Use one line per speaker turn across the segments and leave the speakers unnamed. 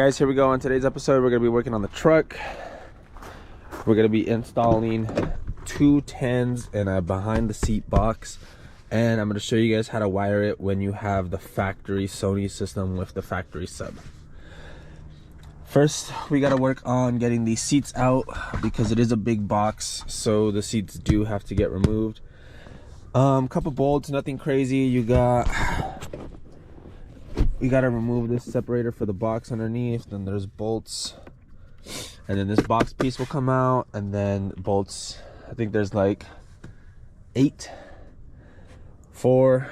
Guys, here we go. On today's episode, we're going to be working on the truck. We're going to be installing 2 10s in a behind the seat box, and I'm going to show you guys how to wire it when you have the factory Sony system with the factory sub. First, we got to work on getting these seats out because it is a big box, so the seats do have to get removed. Couple bolts, nothing crazy. We gotta remove this separator for the box underneath. Then there's bolts, and then this box piece will come out, and then bolts. I think there's like 8. 4.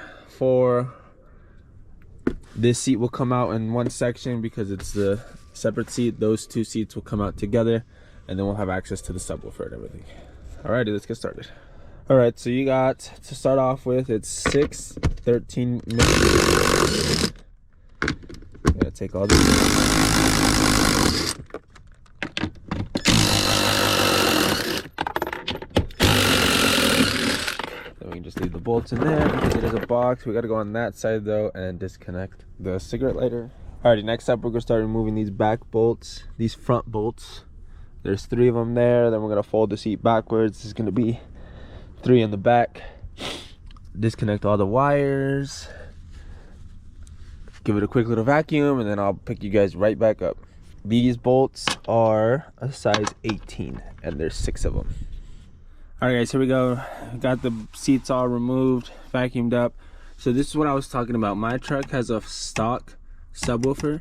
This seat will come out in one section because it's the separate seat. Those 2 seats will come out together, and then we'll have access to the subwoofer and everything. Alrighty, let's get started. Alright, so you got to start off with, it's 6 13 millimeters. I'm gonna take all these. Then we can just leave the bolts in there because it is a box. We gotta go on that side though and disconnect the cigarette lighter. Alrighty, next up we're gonna start removing these back bolts, these front bolts. There's 3 of them there. Then we're gonna fold the seat backwards. This is gonna be 3 in the back. Disconnect all the wires. Give it a quick little vacuum, and then I'll pick you guys right back up. These bolts are a size 18, and there's 6 of them. All right, guys, here we go. Got the seats all removed, vacuumed up. So this is what I was talking about. My truck has a stock subwoofer,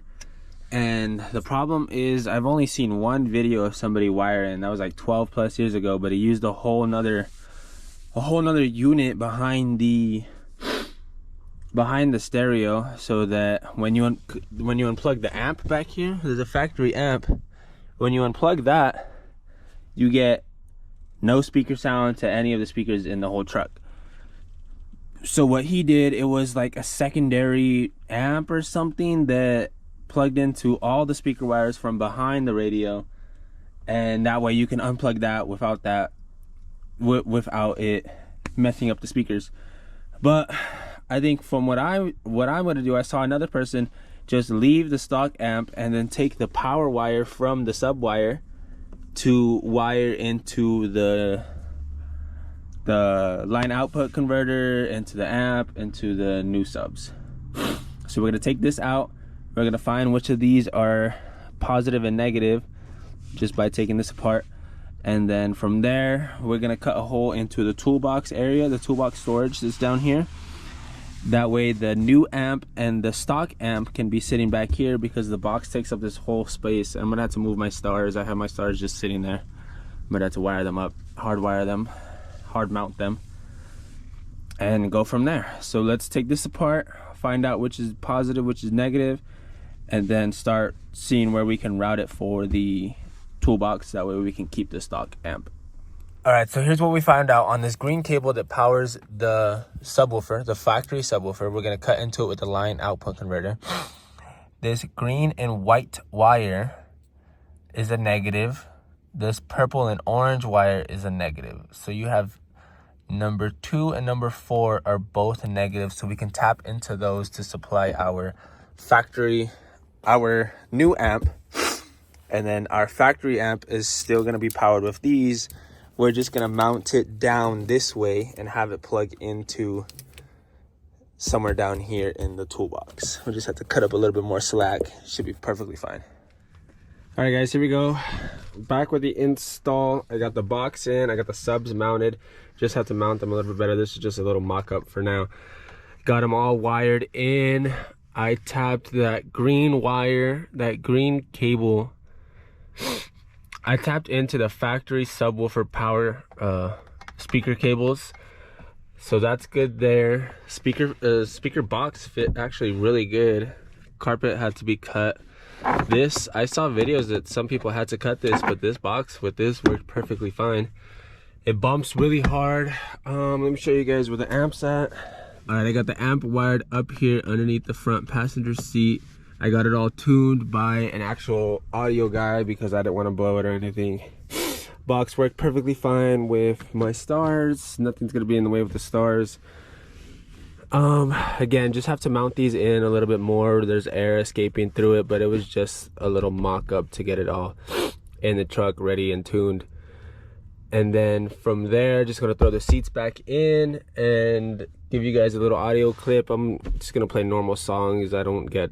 and the problem is I've only seen one video of somebody wiring, and that was like 12 plus years ago, but he used a whole nother unit behind the stereo, so that when you unplug the amp back here, there's a factory amp. When you unplug that, you get no speaker sound to any of the speakers in the whole truck. So what he did, it was like a secondary amp or something that plugged into all the speaker wires from behind the radio, and that way you can unplug that without it messing up the speakers. But I think from what I'm gonna do, I saw another person just leave the stock amp and then take the power wire from the sub wire to wire into the line output converter, into the amp, into the new subs. So we're gonna take this out. We're gonna find which of these are positive and negative just by taking this apart. And then from there, we're gonna cut a hole into the toolbox area, the toolbox storage that's down here. That way the new amp and the stock amp can be sitting back here because the box takes up this whole space. I'm gonna have to move my stars. I have my stars just sitting there. I'm gonna have to wire them up, hard mount them, and go from there. So let's take this apart, find out which is positive, which is negative, and then start seeing where we can route it for the toolbox. That way we can keep the stock amp. All right, so here's what we found out on this green cable that powers the subwoofer, the factory subwoofer. We're gonna cut into it with the line output converter. This green and white wire is a negative. This purple and orange wire is a negative. So you have number 2 and number 4 are both negative, so we can tap into those to supply our new amp. And then our factory amp is still gonna be powered with these. We're just gonna mount it down this way and have it plug into somewhere down here in the toolbox. We just have to cut up a little bit more slack. Should be perfectly fine. All right, guys, here we go. Back with the install. I got the box in, I got the subs mounted. Just have to mount them a little bit better. This is just a little mock-up for now. Got them all wired in. I tapped that green wire, that green cable. I tapped into the factory subwoofer power speaker cables, so that's good there. Speaker box fit actually really good. Carpet had to be cut. This, I saw videos that some people had to cut this, but this box with this worked perfectly fine. It bumps really hard. Let me show you guys where the amp's at. All right, I got the amp wired up here underneath the front passenger seat. I got it all tuned by an actual audio guy because I didn't want to blow it or anything. Box worked perfectly fine with my stars. Nothing's gonna be in the way with the stars.
Again, just have to mount these in a little bit more. There's air escaping through it, but it was just a little mock-up to get it all in the truck ready and tuned. And then from there, just gonna throw the seats back in and give you guys a little audio clip. I'm just gonna play normal songs. I don't get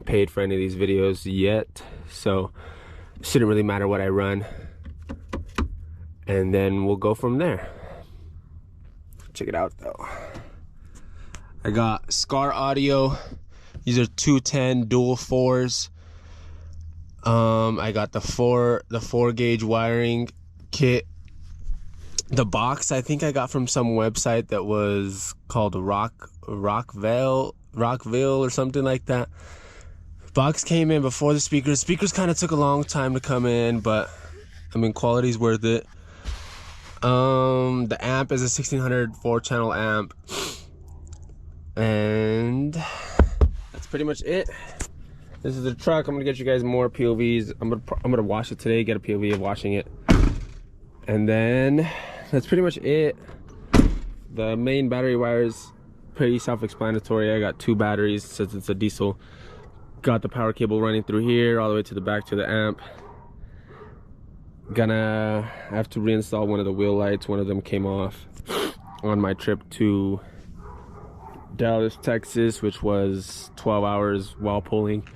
paid for any of these videos yet, so it shouldn't really matter what I run. And then we'll go from there. Check it out though. I got Scar audio. These are 210 dual 4s. I got the 4 gauge wiring kit. The box I think I got from some website that was called Rockville or something like that. Box came in before the speakers. Speakers kind of took a long time to come in, but I mean, quality's worth it. The amp is a 1600 4-channel amp, and that's pretty much it. This is the truck. I'm gonna get you guys more POVs. I'm gonna wash it today, get a POV of washing it, and then that's pretty much it. The main battery wire is pretty self-explanatory. I got 2 batteries since it's a diesel. Got the power cable running through here all the way to the back to the amp. Gonna have to reinstall one of the wheel lights. One of them came off on my trip to Dallas, Texas, which was 12 hours while pulling.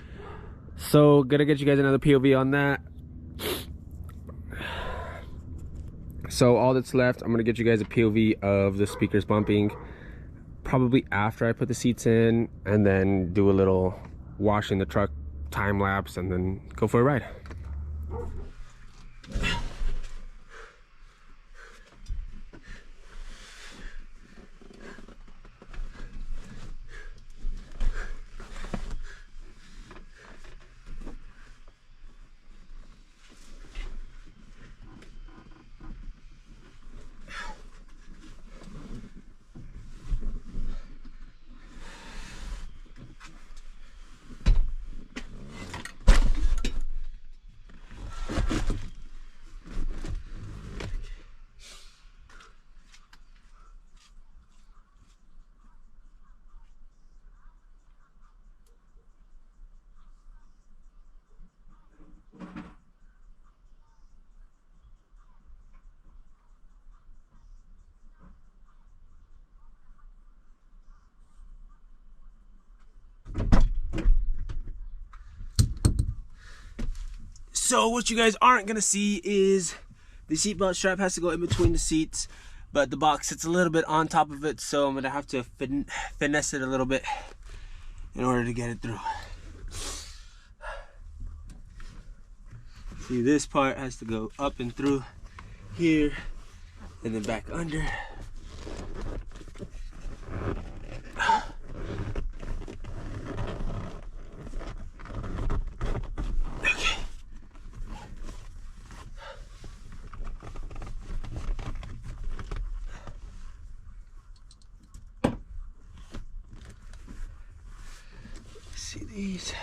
So gonna get you guys another POV on that. So all that's left, I'm gonna get you guys a POV of the speakers bumping, probably after I put the seats in, and then do a little washing the truck time lapse, and then go for a ride. So what you guys aren't gonna see is the seatbelt strap has to go in between the seats, but the box sits a little bit on top of it, so I'm gonna have to finesse it a little bit in order to get it through. See, this part has to go up and through here and then back under. See these.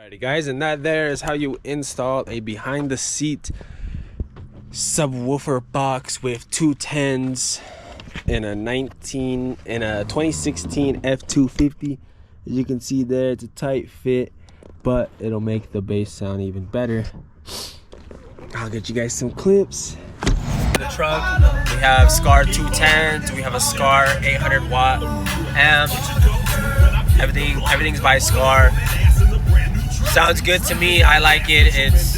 Alrighty guys, and that there is how you install a behind the seat subwoofer box with 210s in a 2016 F250. As you can see there, it's a tight fit, but it'll make the bass sound even better. I'll get you guys some clips. In the truck, we have Scar 210s, we have a Scar 800 watt amp. Everything's by Scar. Sounds good to me. I like it. It's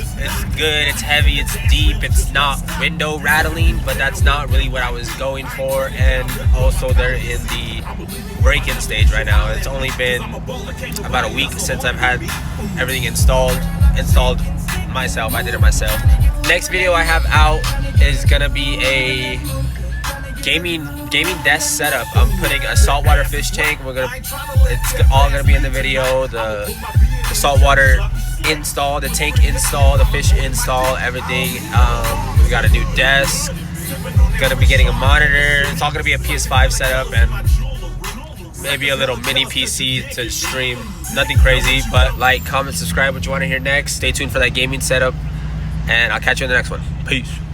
good. It's heavy. It's deep. It's not window rattling, but that's not really what I was going for. And also, they're in the break-in stage right now. It's only been about a week since I've had everything installed myself. I did it myself. Next video I have out is gonna be a gaming desk setup. I'm putting a saltwater fish tank. It's all gonna be in the video. The saltwater install, the tank install, the fish install, everything. We got a new desk. Gonna be getting a monitor. It's all gonna be a PS5 setup and maybe a little mini PC to stream. Nothing crazy, but like, comment, subscribe what you want to hear next. Stay tuned for that gaming setup, and I'll catch you in the next one. Peace.